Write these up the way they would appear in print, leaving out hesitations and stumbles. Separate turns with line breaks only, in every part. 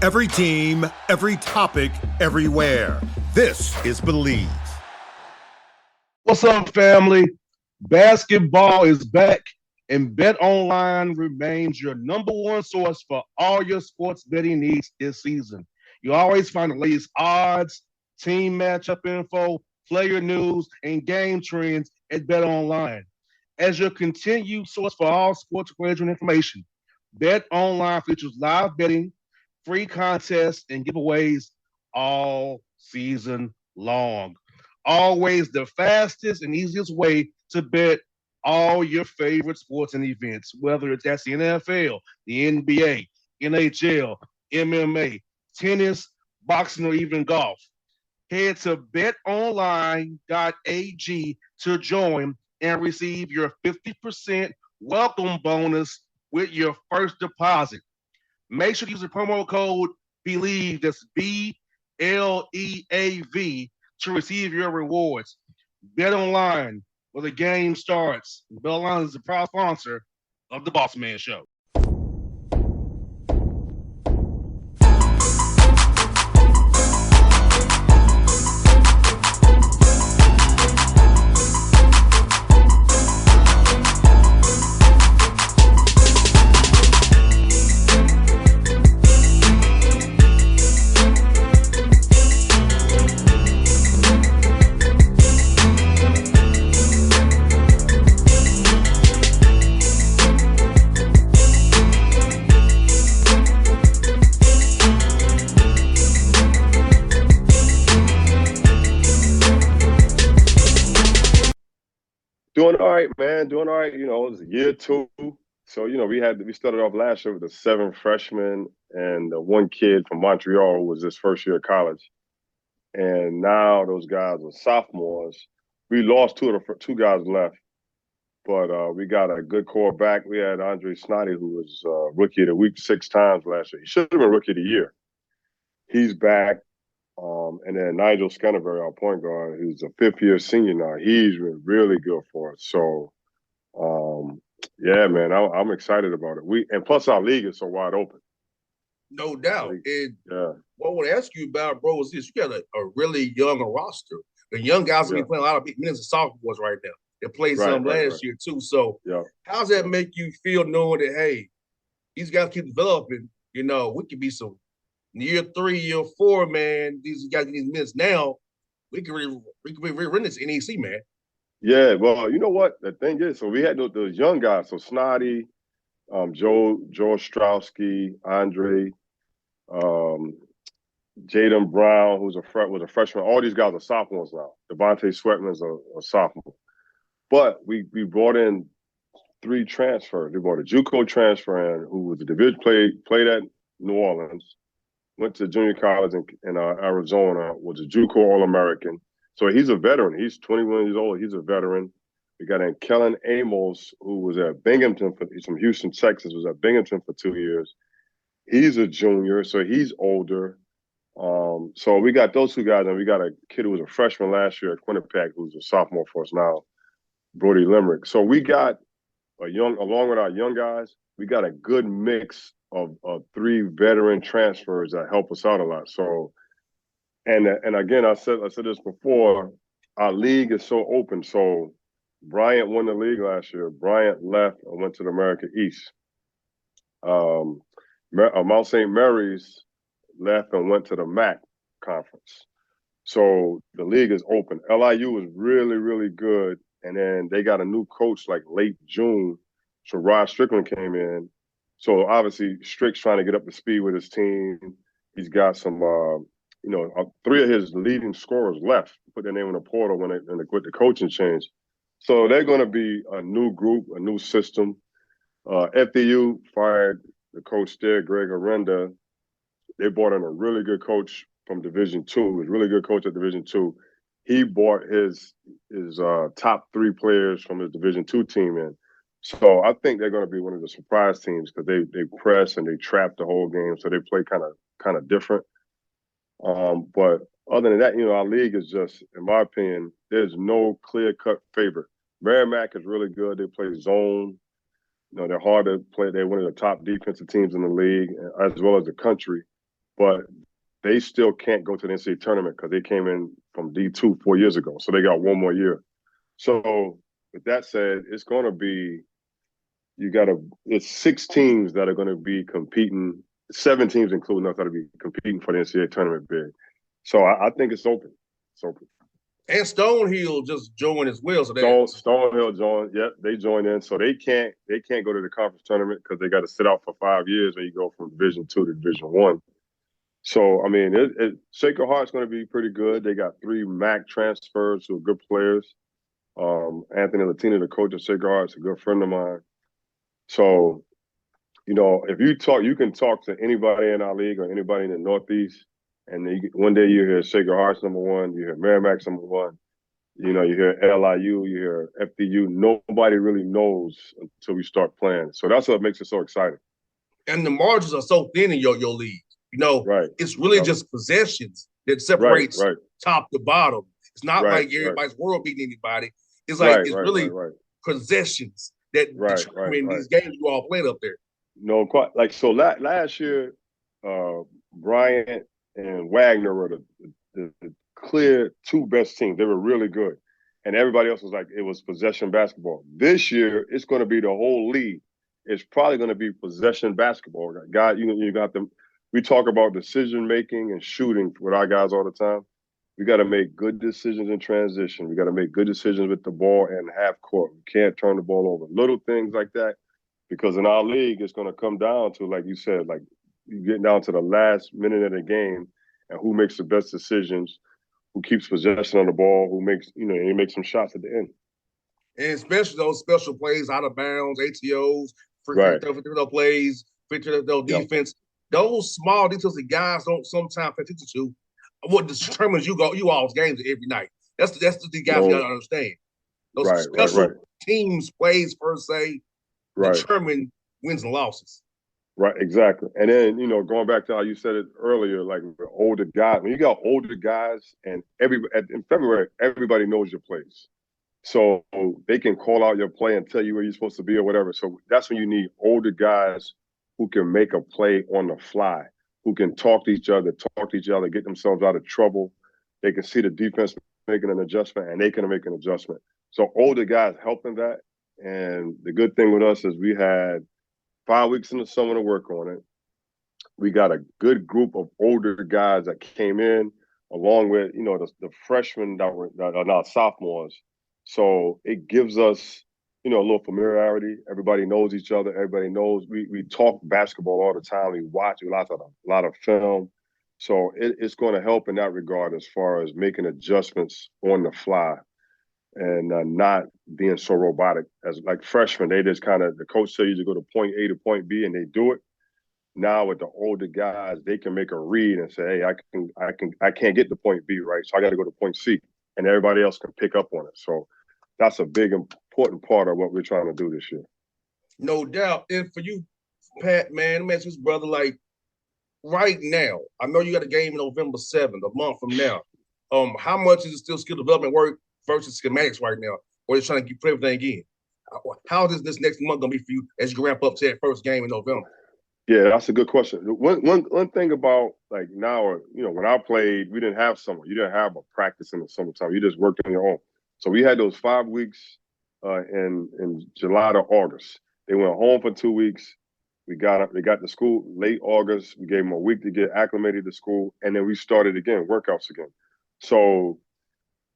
Every team, every topic, everywhere. This is Believe.
What's up, family? Basketball is back, and Bet Online remains your number one source for all your sports betting needs this season. You always find the latest odds, team matchup info, player news, and game trends at Bet Online. As your continued source for all sports wagering information, Bet Online features live betting, free contests, and giveaways all season long. Always the fastest and easiest way to bet all your favorite sports and events, whether it's that's the NFL, the NBA, NHL, MMA, tennis, boxing, or even golf. Head to betonline.ag to join and receive your 50% welcome bonus with your first deposit. Make sure to use the promo code BELIEVE, that's BLEAV, to receive your rewards. Bet online where the game starts. Bet online is the proud sponsor of the Bossman Show.
Doing all right, man. Doing all right. It was year two. So, we started off last year with the 7 freshmen and the one kid from Montreal who was his first year of college. And now those guys are sophomores. We lost two guys left, but we got a good core back. We had Andre Snoddy, who was rookie of the week 6 times last year. He should have been rookie of the year. He's back. And then Nigel Scanterbury, our point guard, who's a 5th-year senior now, he's been really good for us. So, yeah, man, I'm excited about it. And plus our league is so wide open.
No doubt. And
yeah.
what I want to ask you about, bro, is this: you got a really young roster. The young guys will be playing a lot of minutes of sophomores right now. They played some last year too. So, how does that make you feel knowing that, hey, these guys keep developing? We could be some year 3, year 4, man. These guys get these minutes now. We can rerun this NEC, man.
Yeah, well, you know what? The thing is, so we had those young guys. So Snoddy, Joe Ostrowski, Andre, Jaden Brown, who's was a freshman. All these guys are sophomores now. Devontae Sweatman's a sophomore. But we brought in 3 transfers. We brought a JUCO transfer in who was a division played at New Orleans, went to junior college in Arizona, was a JUCO All-American. So he's a veteran. He's 21 years old. He's a veteran. We got in Kellen Amos, who was at Binghamton. He's from Houston, Texas, was at Binghamton for 2 years. He's a junior, so he's older. So we got those 2 guys, and we got a kid who was a freshman last year at Quinnipiac, who's a sophomore for us now, Brody Limerick. So we got along with our young guys, we got a good mix of 3 veteran transfers that help us out a lot. So, and again, I said this before, our league is so open. So Bryant won the league last year. Bryant left and went to the America East. Mount St. Mary's left and went to the MAC conference. So the league is open. LIU was really, really good. And then they got a new coach like late June. So Rod Strickland came in. So obviously Strick's trying to get up to speed with his team. He's got some, 3 of his leading scorers left, put their name in the portal with the coaching change. So they're going to be a new group, a new system. FDU fired the coach there, Greg Arenda. They brought in a really good coach from Division II. He was a really good coach at Division II. He brought his top 3 players from his Division II team in. So I think they're going to be one of the surprise teams because they press and they trap the whole game. So they play kind of different. But other than that, our league is just, in my opinion, there's no clear-cut favorite. Merrimack is really good. They play zone. They're hard to play. They're one of the top defensive teams in the league, as well as the country. but they still can't go to the NCAA tournament because they came in from D2 4 years ago. So they got one more year. So with that said, it's going to be, it's 6 teams that are going to be competing, 7 teams including us that will be competing for the NCAA tournament bid. So I think it's open. It's open.
And Stonehill just joined as well. So
Stonehill joined. Yep, they joined in. So they can't go to the conference tournament because they got to sit out for 5 years when you go from Division 2 to Division 1. So I mean, Sacred Heart's going to be pretty good. They got 3 MAC transfers who are good players. Anthony Latina, the coach of Sacred Heart, is a good friend of mine. So, if you can talk to anybody in our league or anybody in the Northeast, and one day you hear Sacred Heart's number 1, you hear Merrimack's number 1, you hear LIU, you hear FDU. Nobody really knows until we start playing. So that's what makes it so exciting.
And the margins are so thin in your league.
Right.
It's really just possessions that separates top to bottom. It's not like everybody's world beating anybody. It's like really possessions that determine these games you all played up there.
No, quite. Like, so last year, Bryant and Wagner were the clear 2 best teams. They were really good. And everybody else was like, it was possession basketball. This year, it's going to be the whole league. It's probably going to be possession basketball. God, you got them. We talk about decision making and shooting with our guys all the time. We got to make good decisions in transition. We got to make good decisions with the ball and half court. We can't turn the ball over. Little things like that, because in our league, it's going to come down to, like you said, like you get down to the last minute of the game and who makes the best decisions, who keeps possession on the ball, who makes, he makes some shots at the end.
And especially those special plays, out of bounds, ATOs, free throw plays, free throw defense. Those small details that guys don't sometimes pay attention to, what determines you all's games every night. That's the guys you got to understand. Those special teams plays per se determine wins and losses.
Right, exactly. And then, going back to how you said it earlier, like the older guys, when you got older guys and in February, everybody knows your plays. So they can call out your play and tell you where you're supposed to be or whatever. So that's when you need older guys who can make a play on the fly, who can talk to each other, get themselves out of trouble. They can see the defense making an adjustment, and they can make an adjustment. So older guys helping that. And the good thing with us is we had 5 weeks in the summer to work on it. We got a good group of older guys that came in, along with, the freshmen that are now sophomores. So it gives us, a little familiarity. Everybody knows each other. Everybody knows we talk basketball all the time. We watch a lot of film. So it's going to help in that regard as far as making adjustments on the fly and not being so robotic. As like freshmen, they just the coach tells you to go to point A to point B, and they do it. Now with the older guys, they can make a read and say, hey, I can't get to point B, right? So I got to go to point C, and everybody else can pick up on it. So that's a big, important part of what we're trying to do this year.
No doubt. And for you, Pat, man, let me ask you this, brother, like right now, I know you got a game in November 7th, a month from now. How much is it still skill development work versus schematics right now, or just trying to put everything in? How is this next month going to be for you as you ramp up to that first game in November?
Yeah, that's a good question. One thing about like now, when I played, we didn't have summer. You didn't have a practice in the summertime. You just worked on your own. So we had those 5 weeks in July to August. They went home for 2 weeks. They got to school late August. We gave them a week to get acclimated to school, and then we started again, workouts again. So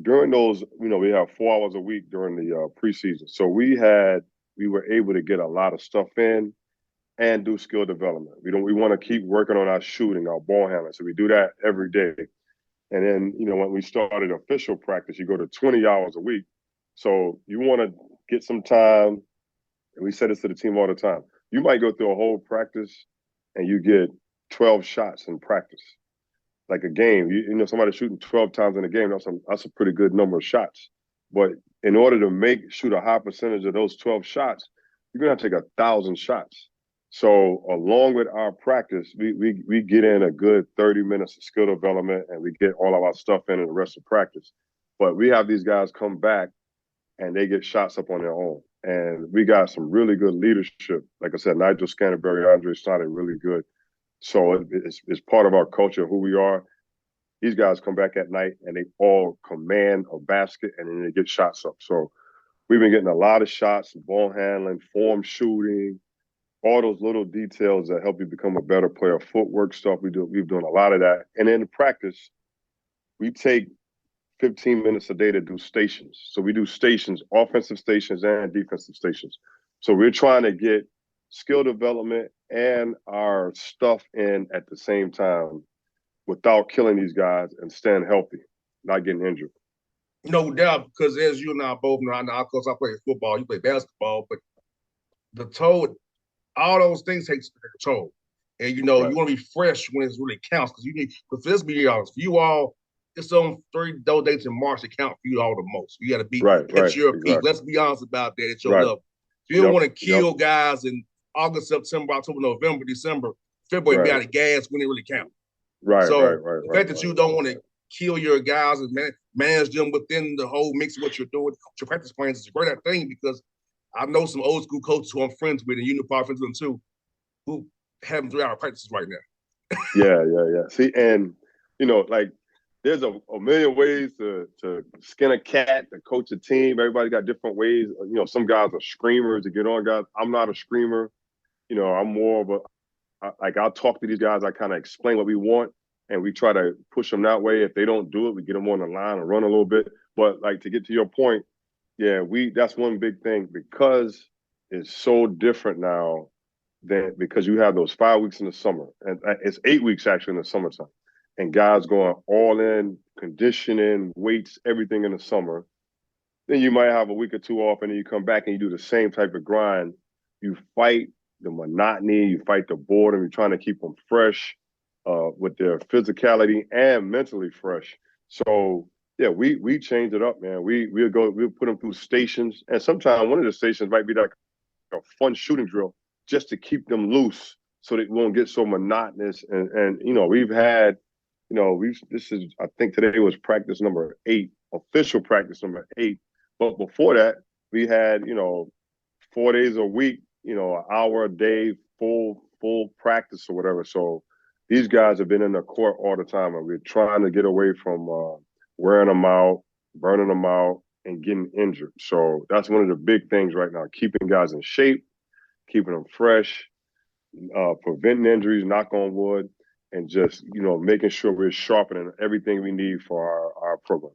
during those, we have 4 hours a week during the preseason. So we were able to get a lot of stuff in and do skill development. We want to keep working on our shooting, our ball handling. So we do that every day. And then, when we started official practice, you go to 20 hours a week. So you want to get some time, and we say this to the team all the time. You might go through a whole practice and you get 12 shots in practice. Like a game, somebody shooting 12 times in a game, that's a pretty good number of shots. But in order to shoot a high percentage of those 12 shots, you're going to have to take 1,000 shots. So along with our practice, we get in a good 30 minutes of skill development, and we get all of our stuff in the rest of practice. But we have these guys come back and they get shots up on their own. And we got some really good leadership. Like I said, Nigel Scanterbury, Andre Stoddard, really good. So it's part of our culture, who we are. These guys come back at night and they all command a basket and then they get shots up. So we've been getting a lot of shots, ball handling, form shooting, all those little details that help you become a better player. Footwork stuff, we've done a lot of that. And in practice, we take 15 minutes a day to do stations. So we do stations, offensive stations and defensive stations. So we're trying to get skill development and our stuff in at the same time without killing these guys and staying healthy, not getting injured.
No doubt, because as you and I both know, of course, I play football, you play basketball, but the toll, all those things take a toll. And you know,
Right.
you want to be fresh when it really counts. Because you need, but let's be honest, for you all, it's on those dates in March that count for you all the most. You got to be
Right,
at your peak.
exactly.
Let's be honest about that at your
Right.
level. So you don't want to
Yep.
kill guys in August, September, October, November, December, February, and be
Right.
out of gas when it really counts.
Right,
So
right.
the fact that you don't want to kill your guys and manage them within the whole mix of what you're doing, your practice plans is a great thing, because I know some old school coaches who I'm friends with, and you know probably friends with them too, who have 3-hour practices right now.
Yeah. See, and you know, like there's a million ways to skin a cat, to coach a team. Everybody got different ways. You know, some guys are screamers to get on guys. I'm not a screamer. You know, I'm more of a, like, I'll talk to these guys. I kind of explain what we want, and we try to push them that way. If they don't do it, we get them on the line and run a little bit. But like, to get to your point, yeah, that's one big thing, because it's so different now than, because you have those 5 weeks in the summer, and it's 8 weeks actually in the summertime, and guys going all in, conditioning, weights, everything in the summer. Then you might have a week or two off, and then you come back and you do the same type of grind. You fight the monotony, you fight the boredom, you're trying to keep them fresh with their physicality and mentally fresh. So yeah, we change it up, man. We'll put them through stations, and sometimes one of the stations might be like a fun shooting drill just to keep them loose so that it won't get so monotonous. And you know, we've had, you know, this is, I think today was practice number 8, official practice number 8. But before that, we had, you know, 4 days a week, you know, an hour a day, full practice or whatever. So these guys have been in the court all the time, and we're trying to get away from wearing them out, burning them out, and getting injured. So that's one of the big things right now: keeping guys in shape, keeping them fresh, preventing injuries, knock on wood, and just, you know, making sure we're sharpening everything we need for our program.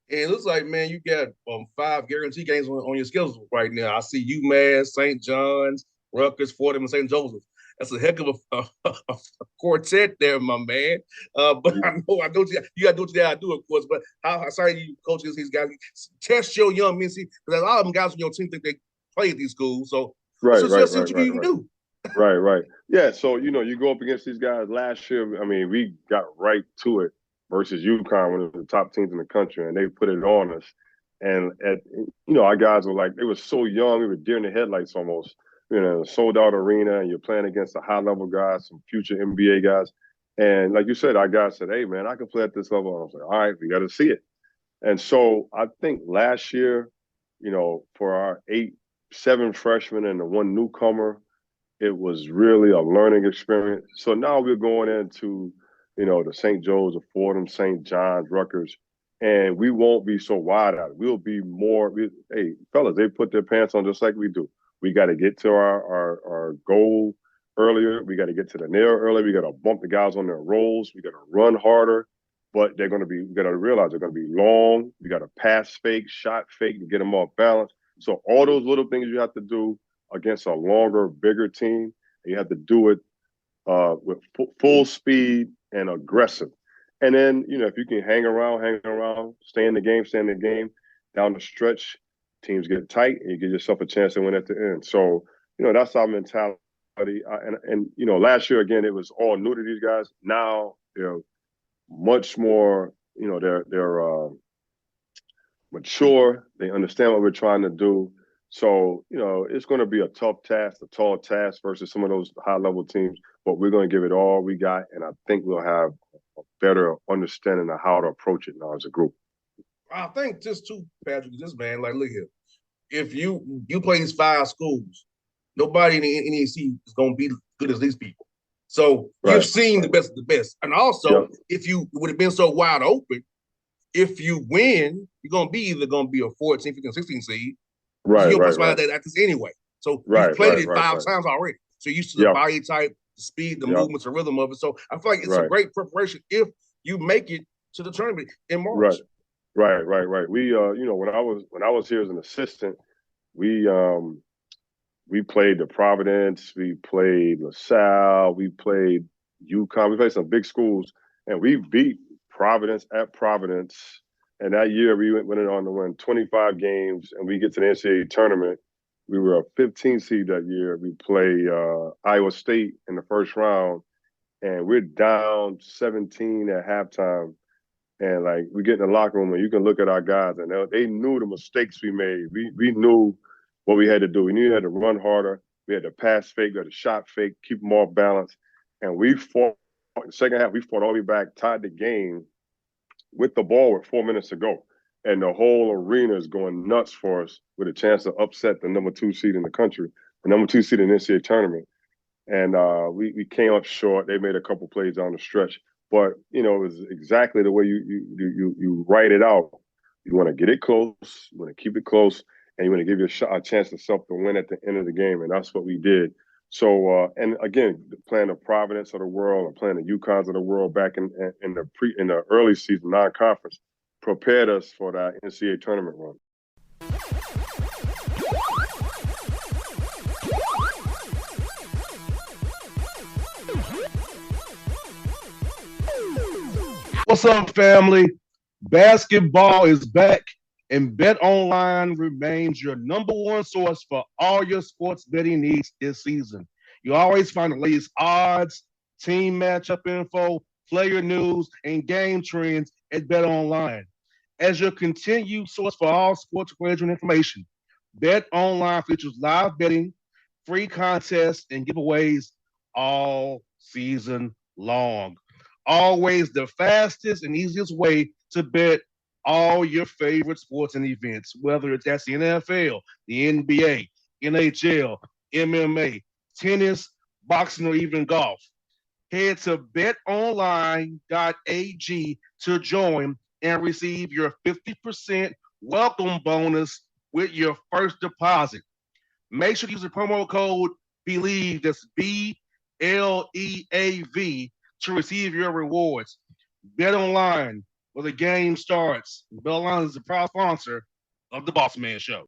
And it looks like, man, you got 5 guarantee games on your schedule right now. I see UMass, St. John's, Rutgers, Fordham, and St. Joseph. That's a heck of a quartet there, my man. But I know you got to do what you got to do, of course. But how sorry you coaches these guys test your young men, see, because a lot of them guys on your team think they play at these schools. So
Right.
see what you can do.
Right. Yeah. So, you know, you go up against these guys last year. I mean, we got right to it versus UConn, one of the top teams in the country, and they put it on us. And you know, our guys were like, they were so young, we were deer in the headlights almost. You know, a sold out arena, and you're playing against the high level guys, some future NBA guys. And like you said, our guys said, "Hey, man, I can play at this level." And I was like, "All right, we got to see it." And so I think last year, you know, for our 7 freshmen and the 1 newcomer, it was really a learning experience. So now we're going into, you know, the St. Joe's, the Fordham, St. John's, Rutgers, and we won't be so wide-eyed. We'll be more, hey, fellas, they put their pants on just like we do. We got to get to our goal earlier. We got to get to the nail earlier. We got to bump the guys on their rolls. We got to run harder. But we got to realize they're going to be long. We got to pass fake, shot fake to get them off balance. So all those little things you have to do against a longer, bigger team, and you have to do it with full speed and aggressive. And then, you know, if you can hang around, stay in the game, down the stretch, teams get tight, and you give yourself a chance to win at the end. So, you know, that's our mentality. And you know, last year, again, it was all new to these guys. Now they're much more, you know, they're mature. They understand what we're trying to do. So, you know, it's going to be a tough task, a tall task versus some of those high-level teams, but we're going to give it all we got, and I think we'll have a better understanding of how to approach it now as a group.
I think just too, Patrick, just, man, like, look here. If you play these 5 schools, nobody in the NEC is going to be good as these people. So you've
Right.
seen the best of the best. And also,
Yep.
if you would have been so wide open, if you win, you're gonna be either gonna be a 14, 15, 16 seed.
Right,
You'll
right,
possibly
right.
that at this anyway. So you've
Right,
played
right,
it
right,
five
right.
times already. So you're used to the
Yep.
body type, the speed, the
Yep.
movements, the rhythm of it. So I feel like it's a
Right.
great preparation if you make it to the tournament in March.
Right. Right, right, right. We when I was here as an assistant, we played the Providence, we played LaSalle, we played UConn, we played some big schools, and we beat Providence at Providence. And that year we went on to win 25 games, and we get to the NCAA tournament. We were a 15 seed that year. We play Iowa State in the first round, and we're down 17 at halftime. And like we get in the locker room and you can look at our guys and they knew the mistakes we made. We knew what we had to do. We knew we had to run harder. We had to pass fake, we had to shot fake, keep them off balance. And we fought the second half, we fought all the way back, tied the game with the ball with 4 minutes to go. And the whole arena is going nuts for us with a chance to upset the number 2 seed in the country, the number 2 seed in the NCAA tournament. And we came up short. They made a couple plays down the stretch. But it was exactly the way you write it out. You want to get it close, you want to keep it close, and you want to give a chance to self to win at the end of the game, and that's what we did. So, and again, playing the Providence of the world and playing the UConns of the world back in the early season non-conference prepared us for that NCAA tournament run.
What's up, family? Basketball is back, and Bet Online remains your number one source for all your sports betting needs this season. You always find the latest odds, team matchup info, player news, and game trends at Bet Online. As your continued source for all sports wagering information, Bet Online features live betting, free contests, and giveaways all season long. Always the fastest and easiest way to bet all your favorite sports and events, whether it's that's the NFL, the NBA, NHL, MMA, tennis, boxing, or even golf. Head to betonline.ag to join and receive your 50% welcome bonus with your first deposit. Make sure to use the promo code BELIEVE, that's BLEAV, to receive your rewards. Bet online where the game starts. Bet online is the proud sponsor of the Bossman Show.